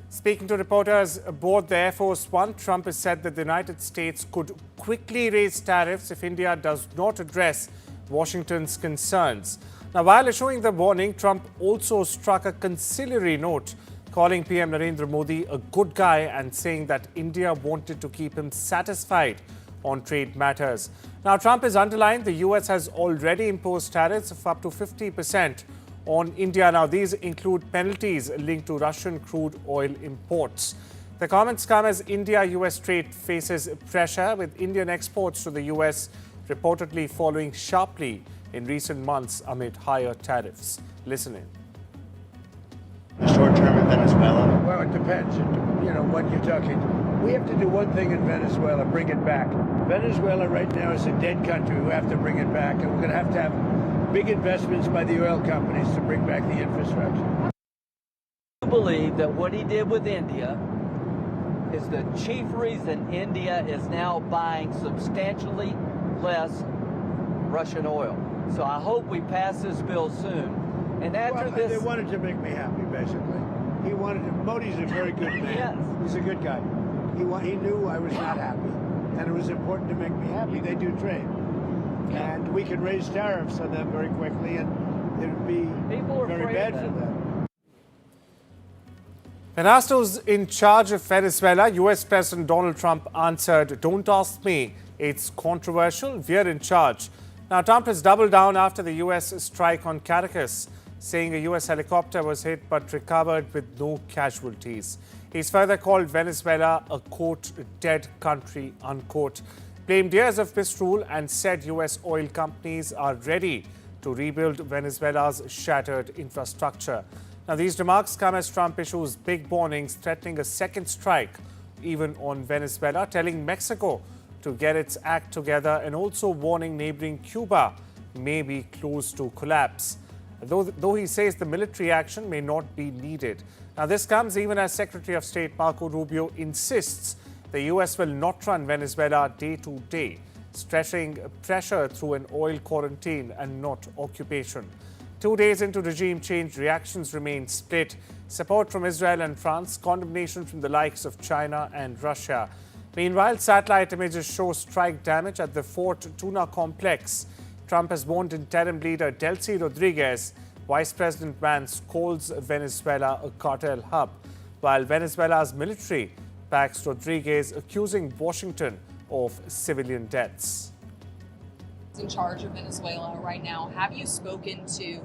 Speaking to reporters aboard the Air Force One, Trump has said that the United States could quickly raise tariffs if India does not address Washington's concerns. Now, while issuing the warning, Trump also struck a conciliatory note, calling PM Narendra Modi a good guy and saying that India wanted to keep him satisfied on trade matters. Now, Trump has underlined the US has already imposed tariffs of up to 50% on India. Now, these include penalties linked to Russian crude oil imports. The comments come as India-US trade faces pressure, with Indian exports to the US reportedly falling sharply in recent months amid higher tariffs. Listen in. Short term in Venezuela? Well, it depends. What you're talking. We have to do one thing in Venezuela, bring it back. Venezuela right now is a dead country. We have to bring it back, and we're going to have big investments by the oil companies to bring back the infrastructure. I believe that what he did with India is the chief reason India is now buying substantially less Russian oil. So I hope we pass this bill soon. And after this, they wanted to make me happy, basically. Modi's a very good man. Yes. He's a good guy. He knew I was not happy, and it was important to make me happy. They do trade, and we can raise tariffs on them very quickly, and it would be very bad for them. When asked who's in charge of Venezuela, US President Donald Trump answered, "Don't ask me. It's controversial. We're in charge." Now, Trump has doubled down after the US strike on Caracas, saying a US helicopter was hit but recovered with no casualties. He's further called Venezuela a, quote, dead country, unquote, blamed years of misrule and said US oil companies are ready to rebuild Venezuela's shattered infrastructure. Now, these remarks come as Trump issues big warnings threatening a second strike even on Venezuela, telling Mexico to get its act together and also warning neighboring Cuba may be close to collapse. Though he says the military action may not be needed. Now, this comes even as Secretary of State Marco Rubio insists the U.S. will not run Venezuela day to day, stressing pressure through an oil quarantine and not occupation. 2 days into regime change, reactions remain split. Support from Israel and France, condemnation from the likes of China and Russia. Meanwhile, satellite images show strike damage at the Fort Tuna complex. Trump has warned interim leader Delcy Rodriguez. Vice President Vance calls Venezuela a cartel hub, while Venezuela's military backs Rodriguez, accusing Washington of civilian deaths. In charge of Venezuela right now, have you spoken to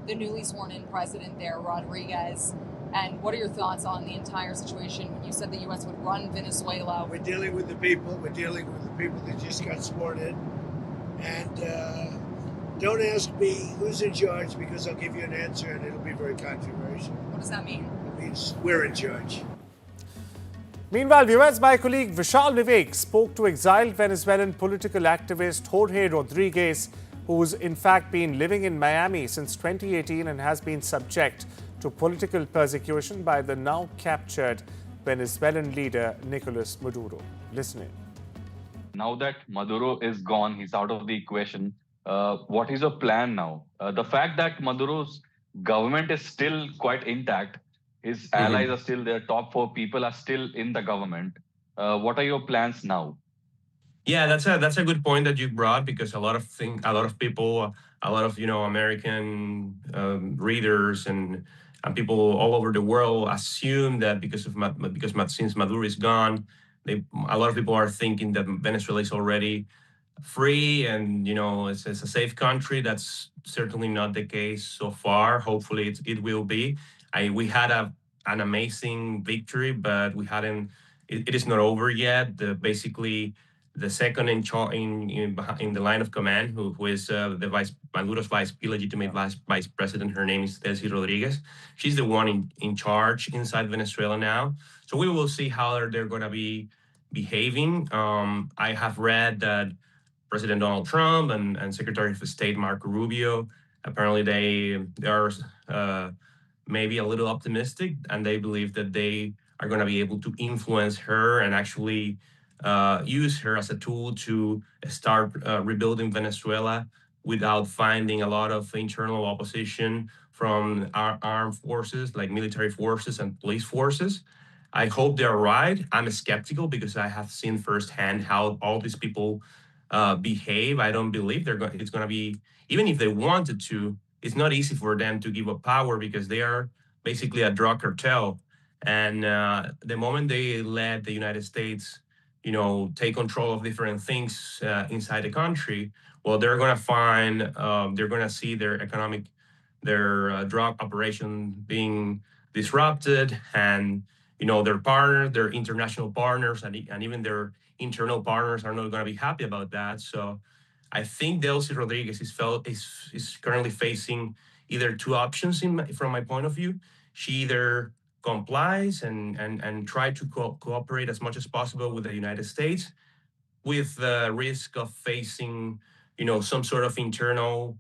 the newly sworn-in president there, Rodriguez? And what are your thoughts on the entire situation when you said the U.S. would run Venezuela? We're dealing with the people. We're dealing with the people that just got sworn in. And don't ask me who's in charge, because I'll give you an answer and it'll be very controversial. What does that mean? It means we're in charge. Meanwhile, viewers, my colleague Vishal Vivek spoke to exiled Venezuelan political activist Jorge Rodriguez, who's in fact been living in Miami since 2018 and has been subject to political persecution by the now captured Venezuelan leader Nicolas Maduro. Listen in. Now that Maduro is gone, he's out of the equation. What is your plan now? The fact that Maduro's government is still quite intact, his allies are still there, top 4 people are still in the government. What are your plans now? Yeah, that's a good point that you brought, because a lot of people, a lot of American readers and people all over the world assume that since Maduro is gone, a lot of people are thinking that Venezuela is already free and it's a safe country. That's certainly not the case so far. Hopefully it will be. We had an amazing victory, but it is not over yet. Basically the second in the line of command, who is Maduro's illegitimate vice president, her name is Delcy Rodriguez. She's the one in charge inside Venezuela now. So we will see how they're going to be behaving. I have read that President Donald Trump and Secretary of State Marco Rubio, apparently they are maybe a little optimistic, and they believe that they are going to be able to influence her and actually use her as a tool to start rebuilding Venezuela without finding a lot of internal opposition from our armed forces, like military forces and police forces. I hope they're right. I'm skeptical because I have seen firsthand how all these people behave. I don't believe it's going to be, even if they wanted to, it's not easy for them to give up power because they are basically a drug cartel. And the moment they let the United States, take control of different things inside the country, well, they're going to find, they're going to see their drug operation being disrupted, and their partners, their international partners, and even their internal partners are not going to be happy about that. So I think Delcy Rodriguez is currently facing either two options from my point of view. She either complies and try to cooperate as much as possible with the United States, with the risk of facing, some sort of internal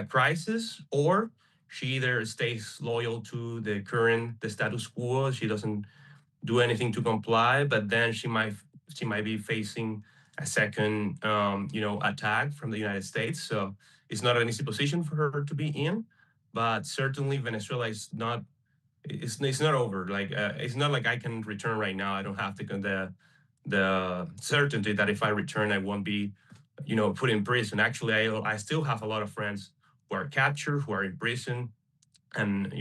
crisis, or she either stays loyal to the status quo. She doesn't do anything to comply, but then she might be facing a second, attack from the United States. So it's not an easy position for her to be in, but certainly Venezuela is not. It's not over. Like it's not like I can return right now. I don't have the certainty that if I return, I won't be, put in prison. Actually, I still have a lot of friends who are captured, who are in prison, and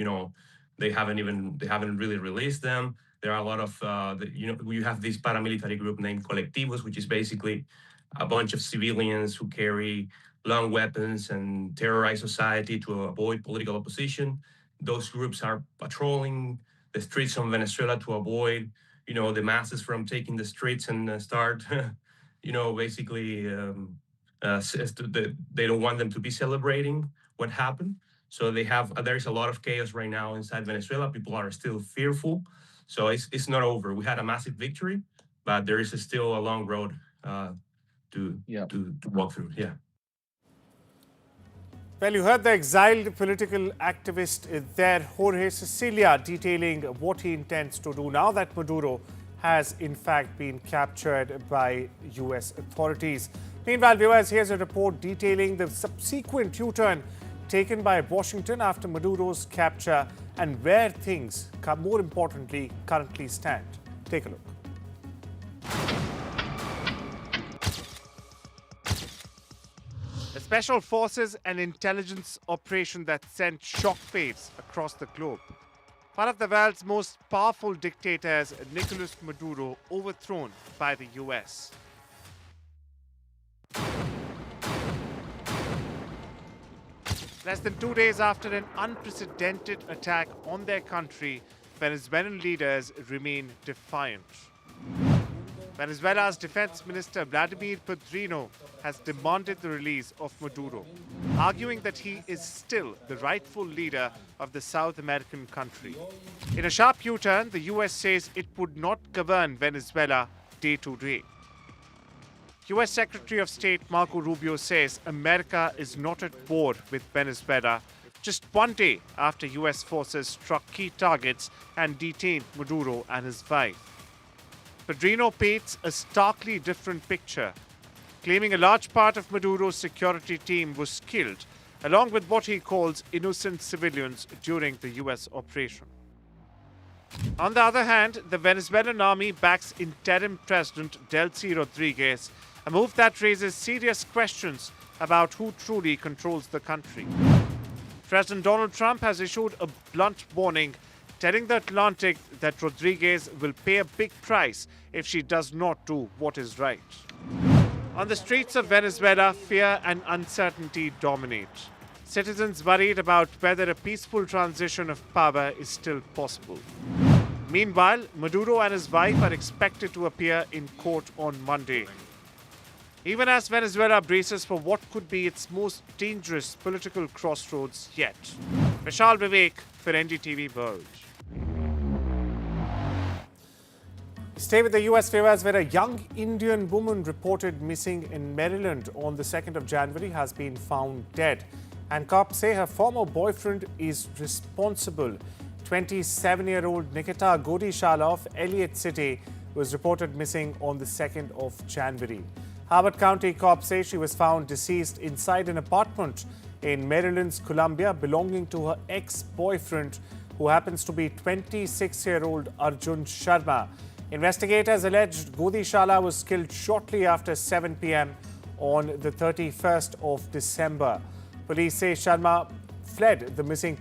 they haven't really released them. There are a lot of we have this paramilitary group named Colectivos, which is basically a bunch of civilians who carry long weapons and terrorize society to avoid political opposition. Those groups are patrolling the streets of Venezuela to avoid, the masses from taking the streets and start, basically, they don't want them to be celebrating what happened. So there's a lot of chaos right now inside Venezuela. People are still fearful. So it's not over. We had a massive victory, but there is still a long road to walk through. Yeah. Well, you heard the exiled political activist there, Jorge Cecilia, detailing what he intends to do now that Maduro has in fact been captured by U.S. authorities. Meanwhile, viewers, here's a report detailing the subsequent U-turn taken by Washington after Maduro's capture and where things, more importantly, currently stand. Take a look. A special forces and intelligence operation that sent shockwaves across the globe. One of the world's most powerful dictators, Nicolas Maduro, overthrown by the US. Less than 2 days after an unprecedented attack on their country, Venezuelan leaders remain defiant. Venezuela's Defense Minister Vladimir Pedrino has demanded the release of Maduro, arguing that he is still the rightful leader of the South American country. In a sharp U-turn, the US says it would not govern Venezuela day to day. US Secretary of State Marco Rubio says America is not at war with Venezuela, just 1 day after US forces struck key targets and detained Maduro and his wife. Pedrino paints a starkly different picture, claiming a large part of Maduro's security team was killed, along with what he calls innocent civilians during the US operation. On the other hand, the Venezuelan army backs interim President Delcy Rodriguez, a move that raises serious questions about who truly controls the country. President Donald Trump has issued a blunt warning, telling the Atlantic that Rodriguez will pay a big price if she does not do what is right. On the streets of Venezuela, fear and uncertainty dominate. Citizens worried about whether a peaceful transition of power is still possible. Meanwhile, Maduro and his wife are expected to appear in court on Monday. Even as Venezuela braces for what could be its most dangerous political crossroads yet. Vishal Vivek for NDTV World. Stay with the US, viewers, where a young Indian woman reported missing in Maryland on the 2nd of January has been found dead. And cops say her former boyfriend is responsible. 27-year-old Nikita Godishala of Elliott City was reported missing on the 2nd of January. Harvard County cops say she was found deceased inside an apartment in Maryland's Colombia belonging to her ex-boyfriend, who happens to be 26-year-old Arjun Sharma. Investigators alleged Godishala was killed shortly after 7 p.m. on the 31st of December. Police say Sharma filed the missing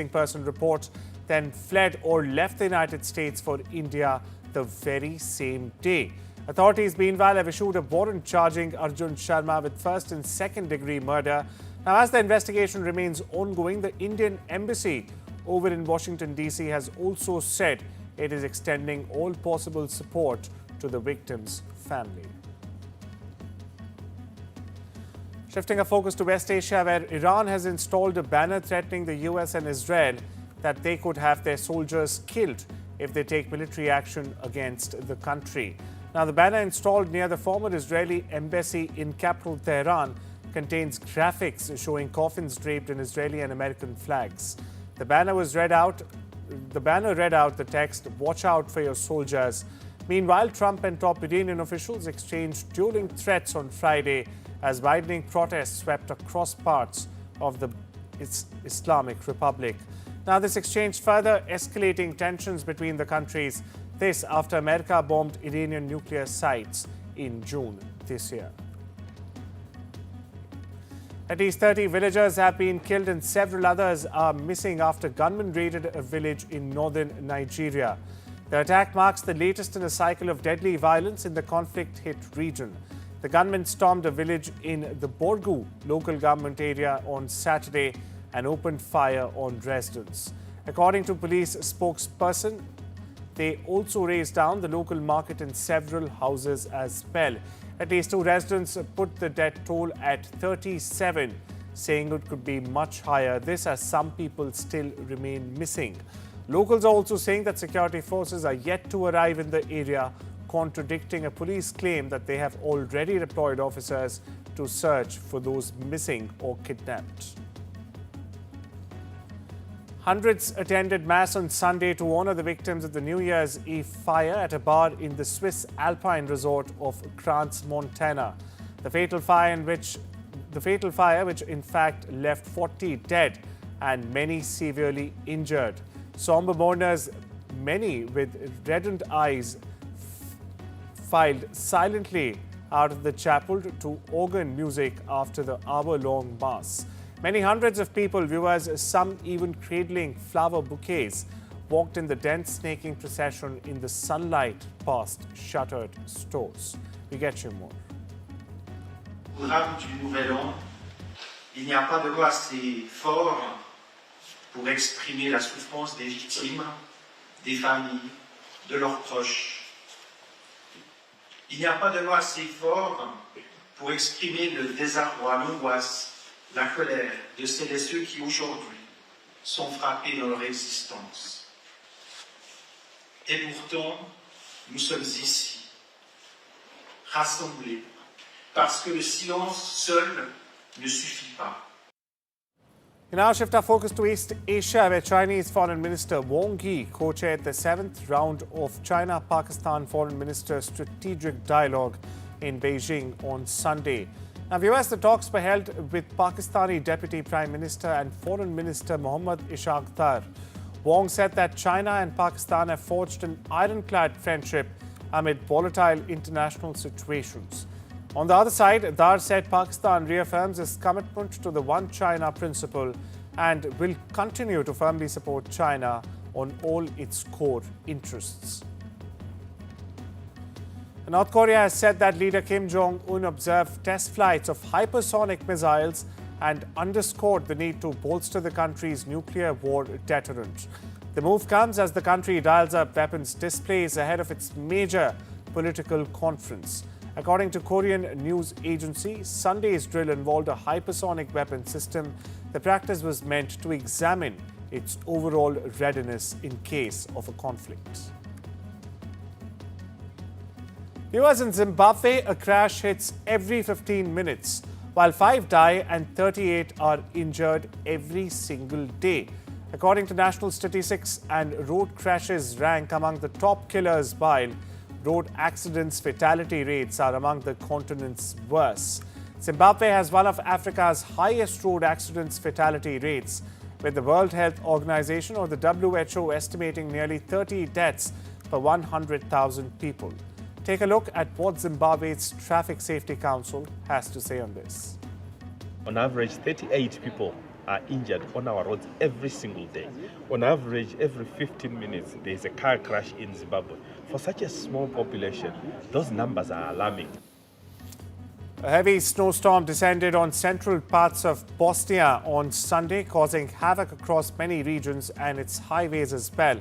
person report, then fled or left the United States for India the very same day. Authorities, meanwhile, have issued a warrant charging Arjun Sharma with first and second degree murder. Now, as the investigation remains ongoing, the Indian embassy over in Washington, D.C. has also said it is extending all possible support to the victim's family. Shifting our focus to West Asia, where Iran has installed a banner threatening the US and Israel that they could have their soldiers killed if they take military action against the country. Now, the banner installed near the former Israeli embassy in capital Tehran contains graphics showing coffins draped in Israeli and American flags. The banner read out the text, "Watch out for your soldiers." Meanwhile, Trump and top Iranian officials exchanged dueling threats on Friday as widening protests swept across parts of the Islamic Republic. Now, this exchange further escalating tensions between the countries. This after America bombed Iranian nuclear sites in June this year. At least 30 villagers have been killed and several others are missing after gunmen raided a village in northern Nigeria. The attack marks the latest in a cycle of deadly violence in the conflict-hit region. The gunmen stormed a village in the Borgu local government area on Saturday and opened fire on residents. According to police spokesperson, they also razed down the local market and several houses as well. At least 2 residents put the death toll at 37, saying it could be much higher. This as some people still remain missing. Locals are also saying that security forces are yet to arrive in the area, contradicting a police claim that they have already deployed officers to search for those missing or kidnapped. Hundreds attended Mass on Sunday to honor the victims of the New Year's Eve fire at a bar in the Swiss Alpine resort of Crans, Montana. The fatal fire, which in fact left 40 dead and many severely injured. Somber mourners, many with reddened eyes, filed silently out of the chapel to organ music after the hour-long mass. Many hundreds of people, viewers, some even cradling flower bouquets, walked in the dense snaking procession in the sunlight past shuttered stores. We get you more. Au drame du Nouvel An, il n'y a pas de mot assez fort pour exprimer la souffrance des victimes, des familles, de leurs proches. Il n'y a pas de mot assez fort pour exprimer le désarroi, l'angoisse, la colère de celles et ceux qui aujourd'hui sont frappés dans leur existence. Et pourtant, nous sommes ici, rassemblés, parce que le silence seul ne suffit pas. We now shift our focus to East Asia, where Chinese Foreign Minister Wang Yi co-chaired the 7th round of China-Pakistan Foreign Minister Strategic Dialogue in Beijing on Sunday. Now, viewers, the talks were held with Pakistani Deputy Prime Minister and Foreign Minister Mohammad Ishaq Dar. Wang said that China and Pakistan have forged an ironclad friendship amid volatile international situations. On the other side, Dar said Pakistan reaffirms its commitment to the One China principle and will continue to firmly support China on all its core interests. North Korea has said that leader Kim Jong-un observed test flights of hypersonic missiles and underscored the need to bolster the country's nuclear war deterrent. The move comes as the country dials up weapons displays ahead of its major political conference. According to Korean news agency, Sunday's drill involved a hypersonic weapon system. The practice was meant to examine its overall readiness in case of a conflict. Viewers, in Zimbabwe, a crash hits every 15 minutes, while 5 die and 38 are injured every single day. According to national statistics, and road crashes rank among the top killers, while road accidents fatality rates are among the continent's worst. Zimbabwe has one of Africa's highest road accidents fatality rates, with the World Health Organization or the WHO estimating nearly 30 deaths per 100,000 people. Take a look at what Zimbabwe's Traffic Safety Council has to say on this. On average, 38 people are injured on our roads every single day. On average, every 15 minutes, there is a car crash in Zimbabwe. For such a small population, those numbers are alarming. A heavy snowstorm descended on central parts of Bosnia on Sunday, causing havoc across many regions and its highways as well.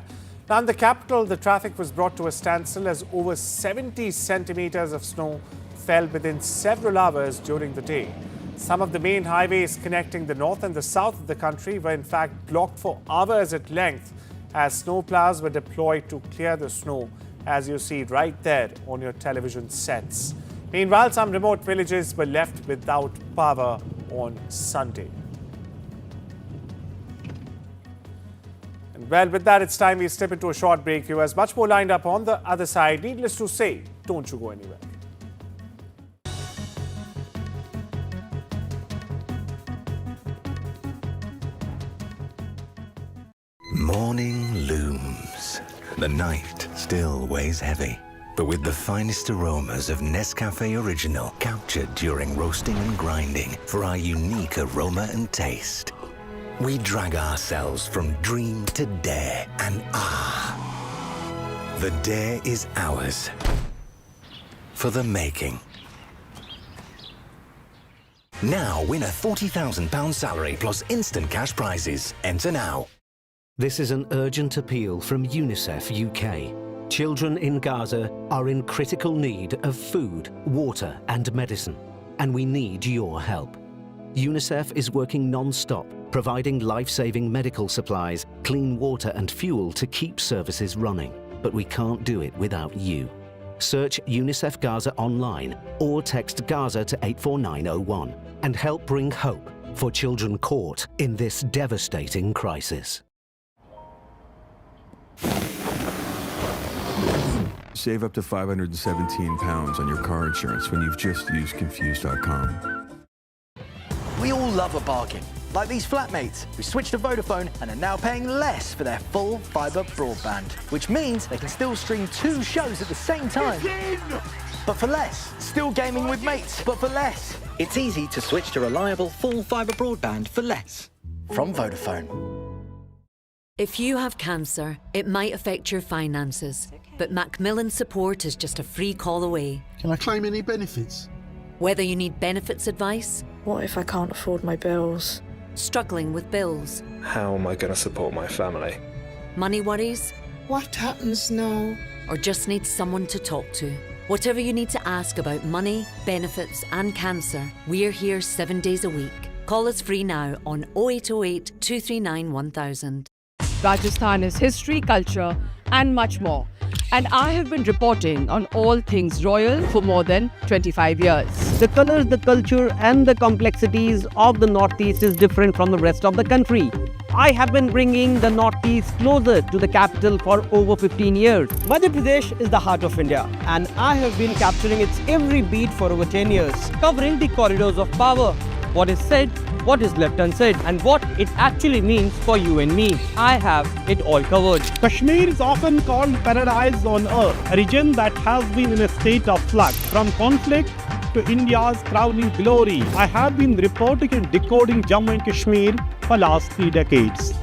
Now, in the capital, the traffic was brought to a standstill as over 70 centimeters of snow fell within several hours during the day. Some of the main highways connecting the north and the south of the country were in fact blocked for hours at length as snowplows were deployed to clear the snow, as you see right there on your television sets. Meanwhile, some remote villages were left without power on Sunday. And well, with that, it's time we step into a short break. Viewers, much more lined up on the other side. Needless to say, don't you go anywhere. Morning looms. The night still weighs heavy. But with the finest aromas of Nescafe Original captured during roasting and grinding for our unique aroma and taste, we drag ourselves from dream to dare, and the dare is ours for the making. Now win a £40,000 salary plus instant cash prizes. Enter now. This is an urgent appeal from UNICEF UK. Children in Gaza are in critical need of food, water and medicine, and we need your help. UNICEF is working non-stop, providing life-saving medical supplies, clean water and fuel to keep services running. But we can't do it without you. Search UNICEF Gaza online or text Gaza to 84901 and help bring hope for children caught in this devastating crisis. Save up to £517 on your car insurance when you've just used Confused.com. We all love a bargain, like these flatmates who switched to Vodafone and are now paying less for their full fibre broadband, which means they can still stream 2 shows at the same time. But for less. Still gaming with mates, but for less. It's easy to switch to reliable full fibre broadband for less. From Vodafone. If you have cancer, it might affect your finances, but Macmillan support is just a free call away. Can I claim any benefits? Whether you need benefits advice, what if I can't afford my bills? Struggling with bills, how am I going to support my family? money worries, What happens now? or just need someone to talk to. Whatever you need to ask about money, benefits and cancer, we're here 7 days a week. Call us free now on 0808 239 1000. Rajasthan is history, culture and much more. And I have been reporting on all things royal for more than 25 years. The colors, the culture and the complexities of the Northeast is different from the rest of the country. I have been bringing the Northeast closer to the capital for over 15 years. Madhya Pradesh is the heart of India, and I have been capturing its every beat for over 10 years, covering the corridors of power, what is said, what is left unsaid, and what it actually means for you and me. I have it all covered. Kashmir is often called paradise on earth, a region that has been in a state of flux from conflict to India's crowning glory. I have been reporting and decoding Jammu and Kashmir for last 3 decades.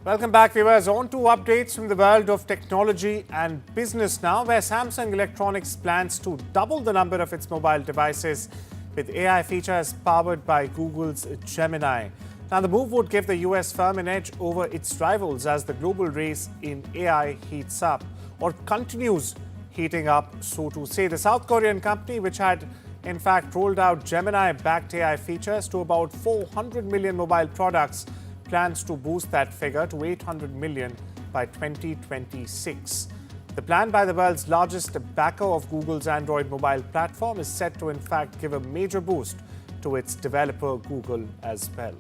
Welcome back, viewers. On to updates from the world of technology and business now, where Samsung Electronics plans to double the number of its mobile devices with AI features powered by Google's Gemini. Now, the move would give the US firm an edge over its rivals as the global race in AI heats up, or continues heating up, so to say. The South Korean company, which had in fact, rolled out Gemini-backed AI features to about 400 million mobile products, plans to boost that figure to 800 million by 2026. The plan by the world's largest backer of Google's Android mobile platform is set to, in fact, give a major boost to its developer Google as well.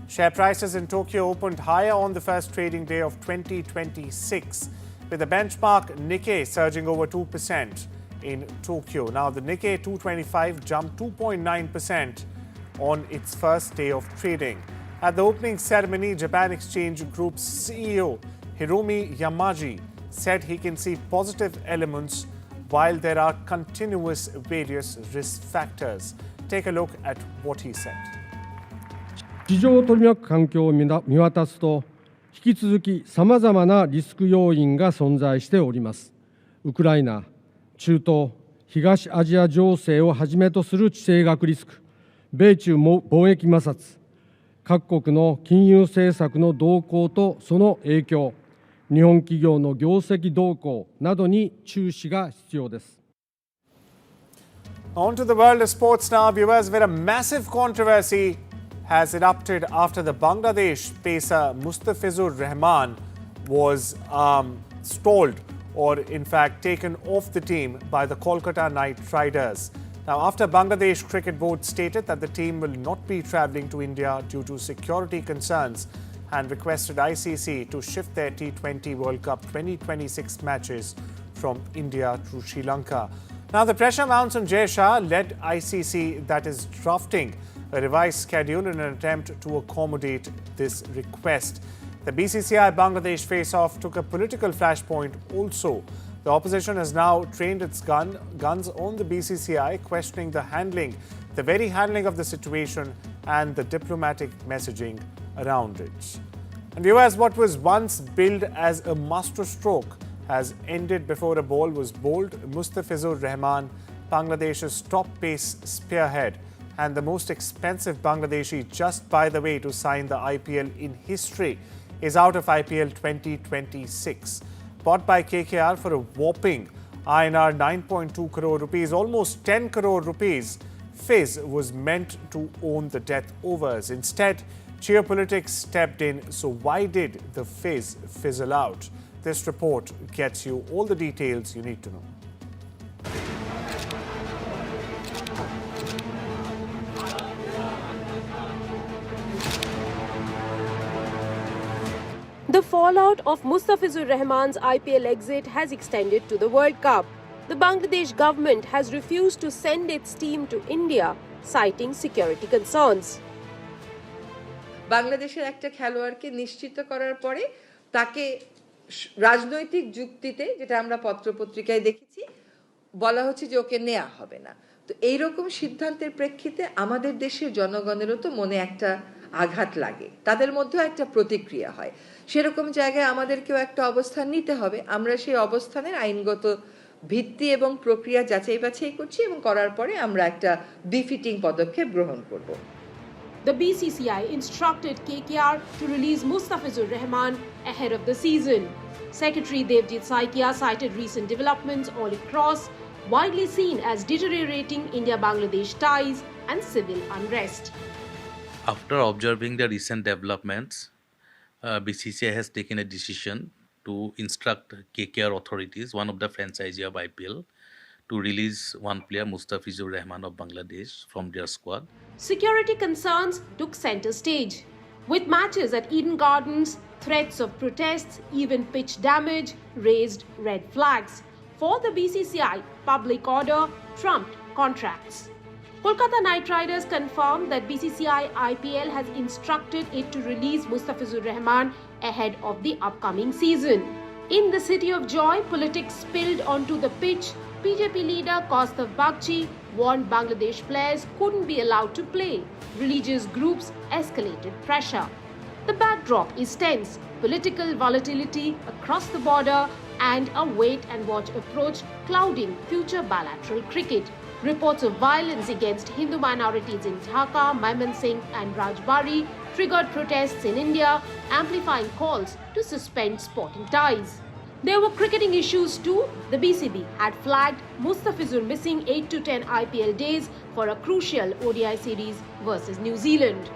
Share prices in Tokyo opened higher on the first trading day of 2026, with the benchmark Nikkei surging over 2% in Tokyo. Now, the Nikkei 225 jumped 2.9% on its first day of trading. At the opening ceremony, Japan Exchange Group's CEO Hiromi Yamaji said he can see positive elements while there are continuous various risk factors. Take a look at what he said. 市場を取り巻く環境を見渡すと、引き続きさまざまなリスク要因が存在しております。ウクライナ、中東、東アジア情勢をはじめとする地政学リスク、米中貿易摩擦、各国の金融政策の動向とその影響、日本企業の業績動向などに注視が必要です。On to the world of sports now, viewers, where a massive controversy has erupted after the Bangladesh pacer Mustafizur Rahman was stalled or in fact taken off the team by the Kolkata Knight Riders. Now, after Bangladesh Cricket Board stated that the team will not be travelling to India due to security concerns and requested ICC to shift their T20 World Cup 2026 matches from India to Sri Lanka. Now, the pressure mounts on Jay Shah led ICC, that is drafting a revised schedule in an attempt to accommodate this request. The BCCI Bangladesh face-off took a political flashpoint also. The opposition has now trained its guns on the BCCI, questioning the very handling of the situation and the diplomatic messaging around it. And viewers, what was once billed as a masterstroke has ended before a ball was bowled. Mustafizur Rahman, Bangladesh's top pace spearhead and the most expensive Bangladeshi, just by the way, to sign the IPL in history, is out of IPL 2026. Bought by KKR for a whopping INR 9.2 crore rupees, almost 10 crore rupees, Fizz was meant to own the death overs. Instead, geopolitics stepped in. So why did the Fizz fizzle out? This report gets you all the details you need to know. The fallout of Mustafizur Rahman's IPL exit has extended to the World Cup. The Bangladesh government has refused to send its team to India, citing security concerns. বাংলাদেশের একটা খেলোয়াড়কে নিশ্চিত করার পরে তাকে রাজনৈতিক যুক্তিতে, যেটা আমরা পত্রপত্রিকায় দেখেছি, বলা হচ্ছে যে ওকে নেওয়া হবে না। তো এই রকম সিদ্ধান্তের প্রেক্ষিতে আমাদের দেশের জনগণেরও তো মনে একটা আঘাত লাগে, তাদের মধ্যেও একটা প্রতিক্রিয়া হয়। সেরকম জায়গায় আমাদেরকেও একটা অবস্থান নিতে হবে। আমরা সেই অবস্থানের আইনগত ভিত্তি এবং প্রক্রিয়া যাচাই বাছাই করছি এবং করার পরে আমরা একটা বিফিটিং পদক্ষেপ গ্রহণ করব। The BCCI instructed KKR to release Mustafizur Rahman ahead of the season. Secretary Devjit Saikia cited recent developments all across, widely seen as deteriorating India-Bangladesh ties and civil unrest. After observing the recent developments, BCCI has taken a decision to instruct KKR authorities, one of the franchisee of IPL, to release one player, Mustafizur Rahman of Bangladesh, from their squad. Security concerns took center stage. With matches at Eden Gardens, threats of protests, even pitch damage raised red flags. For the BCCI, public order trumped contracts. Kolkata Knight Riders confirmed that BCCI IPL has instructed it to release Mustafizur Rahman ahead of the upcoming season. In the city of joy, politics spilled onto the pitch. BJP leader Kaustav Bagchi warned Bangladesh players couldn't be allowed to play. Religious groups escalated pressure. The backdrop is tense, political volatility across the border and a wait-and-watch approach clouding future bilateral cricket. Reports of violence against Hindu minorities in Dhaka, Mymensingh and Rajbari triggered protests in India, amplifying calls to suspend sporting ties. There were cricketing issues too. The BCB had flagged Mustafizur missing 8 to 10 IPL days for a crucial ODI series versus New Zealand.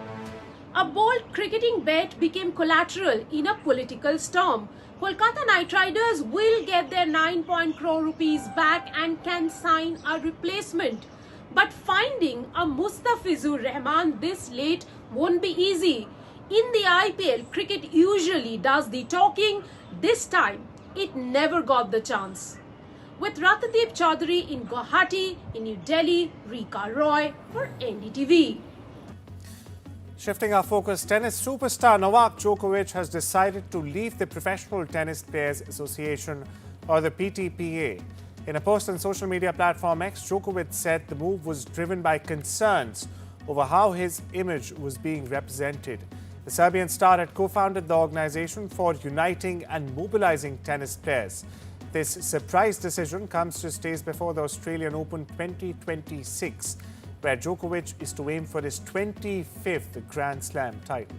A bold cricketing bet became collateral in a political storm. Kolkata Knight Riders will get their 9 crore rupees back and can sign a replacement. But finding a Mustafizur Rahman this late won't be easy. In the IPL, cricket usually does the talking. This time, it never got the chance. With Ratnadeep Chaudhary in Guwahati, in New Delhi, Rika Roy for NDTV. Shifting our focus, tennis superstar Novak Djokovic has decided to leave the Professional Tennis Players Association, or the PTPA. In a post on social media platform X, Djokovic said the move was driven by concerns over how his image was being represented. The Serbian star had co-founded the organization for uniting and mobilizing tennis players. This surprise decision comes just days before the Australian Open 2026, where Djokovic is to aim for his 25th Grand Slam title.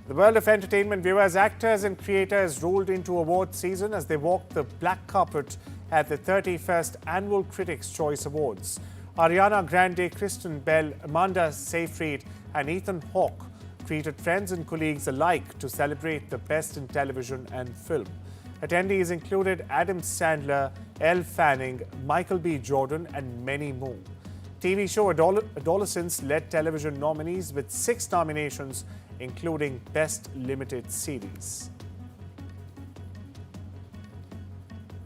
The world of entertainment viewers, actors and creators rolled into award season as they walked the black carpet at the 31st Annual Critics' Choice Awards. Ariana Grande, Kristen Bell, Amanda Seyfried and Ethan Hawke treated friends and colleagues alike to celebrate the best in television and film. Attendees included Adam Sandler, Elle Fanning, Michael B. Jordan and many more. TV show Adolescents led television nominees with 6 nominations, including Best Limited Series.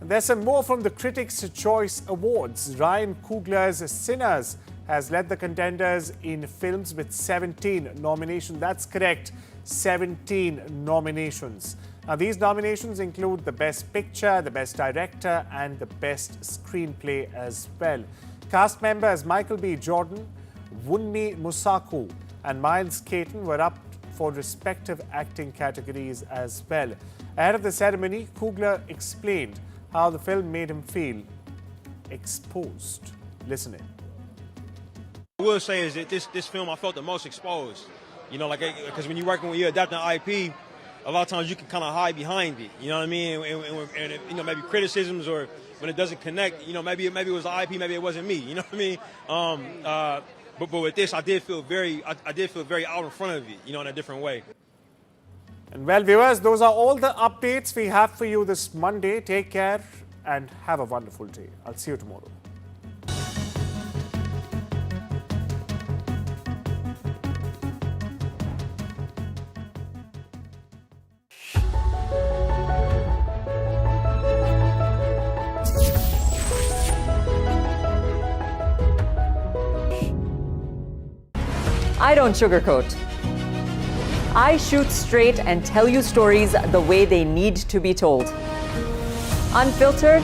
And there's some more from the Critics' Choice Awards. Ryan Coogler's Sinners has led the contenders in films with 17 nominations. That's correct, 17 nominations. Now, these nominations include the Best Picture, the Best Director, and the Best Screenplay as well. Cast members Michael B. Jordan, Wunmi Musaku, and Miles Caton were up for respective acting categories as well. Ahead of the ceremony, Coogler explained how the film made him feel exposed. Listen in. I will say is that this film I felt the most exposed. You know, like, because when you're adapting IP, a lot of times you can kind of hide behind it. You know what I mean? And you know, maybe criticisms or when it doesn't connect. You know, maybe it was the IP, maybe it wasn't me. You know what I mean? But with this, I did feel very out in front of it. You know, in a different way. And well, viewers, those are all the updates we have for you this Monday. Take care and have a wonderful day. I'll see you tomorrow. I don't sugarcoat. I shoot straight and tell you stories the way they need to be told. Unfiltered,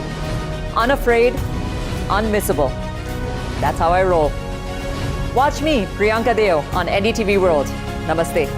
unafraid, unmissable. That's how I roll. Watch me, Priyanka Deo, on NDTV World. Namaste.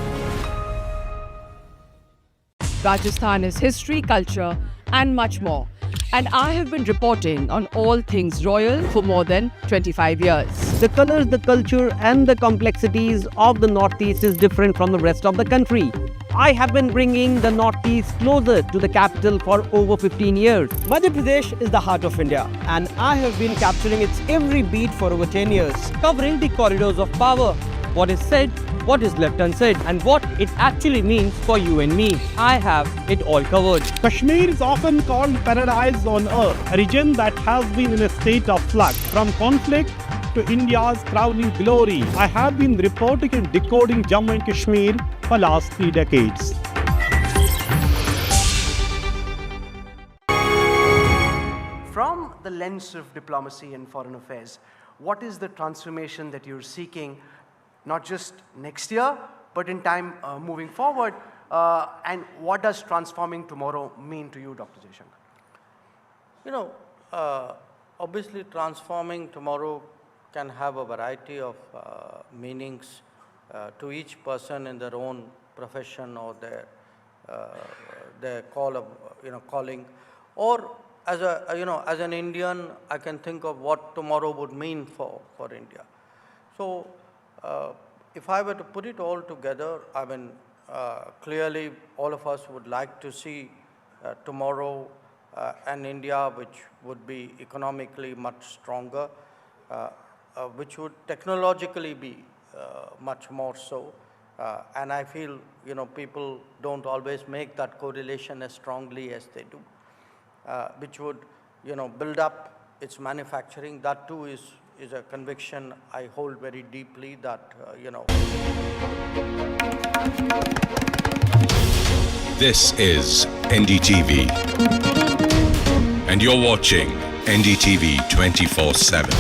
Rajasthan is history, culture, and much more. And I have been reporting on all things royal for more than 25 years. The colors, the culture, and the complexities of the Northeast is different from the rest of the country. I have been bringing the Northeast closer to the capital for over 15 years. Madhya Pradesh is the heart of India, and I have been capturing its every beat for over 10 years, covering the corridors of power. What is said, what is left unsaid, and what it actually means for you and me. I have it all covered. Kashmir is often called paradise on earth, a region that has been in a state of flux from conflict to India's crowning glory. I have been reporting and decoding Jammu and Kashmir for last 3 decades. From the lens of diplomacy and foreign affairs, what is the transformation that you're seeking, not just next year, but in time moving forward? And what does transforming tomorrow mean to you, Dr. Jaishankar? You know, obviously transforming tomorrow can have a variety of meanings to each person in their own profession or their calling. Or as as an Indian, I can think of what tomorrow would mean for India. So if I were to put it all together, I mean, clearly all of us would like to see tomorrow an India which would be economically much stronger, which would technologically be much more so. And I feel, people don't always make that correlation as strongly as they do, which would, build up its manufacturing. That too is a conviction I hold very deeply that, This is NDTV, and you're watching NDTV 24/7.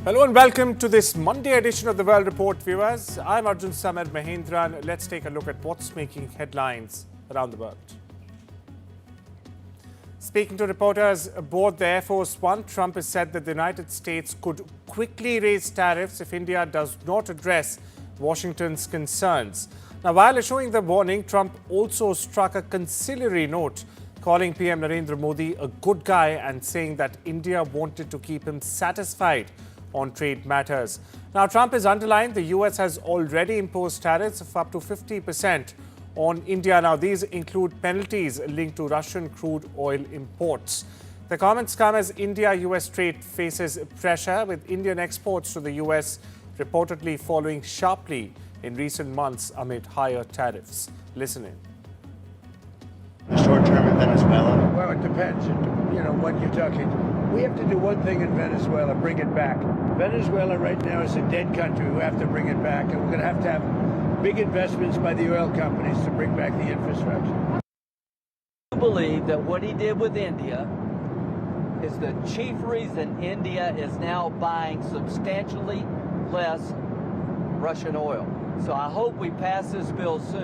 Hello and welcome to this Monday edition of the World Report, viewers. I'm Arjun Samad Mahendran. Let's take a look at what's making headlines around the world. Speaking to reporters aboard the Air Force One, Trump has said that the United States could quickly raise tariffs if India does not address Washington's concerns. Now, while issuing the warning, Trump also struck a conciliatory note, calling PM Narendra Modi a good guy and saying that India wanted to keep him satisfied on trade matters. Now, Trump has underlined the US has already imposed tariffs of up to 50% on India. Now, these include penalties linked to Russian crude oil imports. The comments come as India-US trade faces pressure, with Indian exports to the US reportedly falling sharply in recent months amid higher tariffs. Listen in. Short term in Venezuela? Well, it depends. What you're talking. We have to do one thing in Venezuela, bring it back. Venezuela right now is a dead country. We have to bring it back, and we're going to have big investments by the oil companies to bring back the infrastructure. I believe that what he did with India is the chief reason India is now buying substantially less Russian oil. So I hope we pass this bill soon.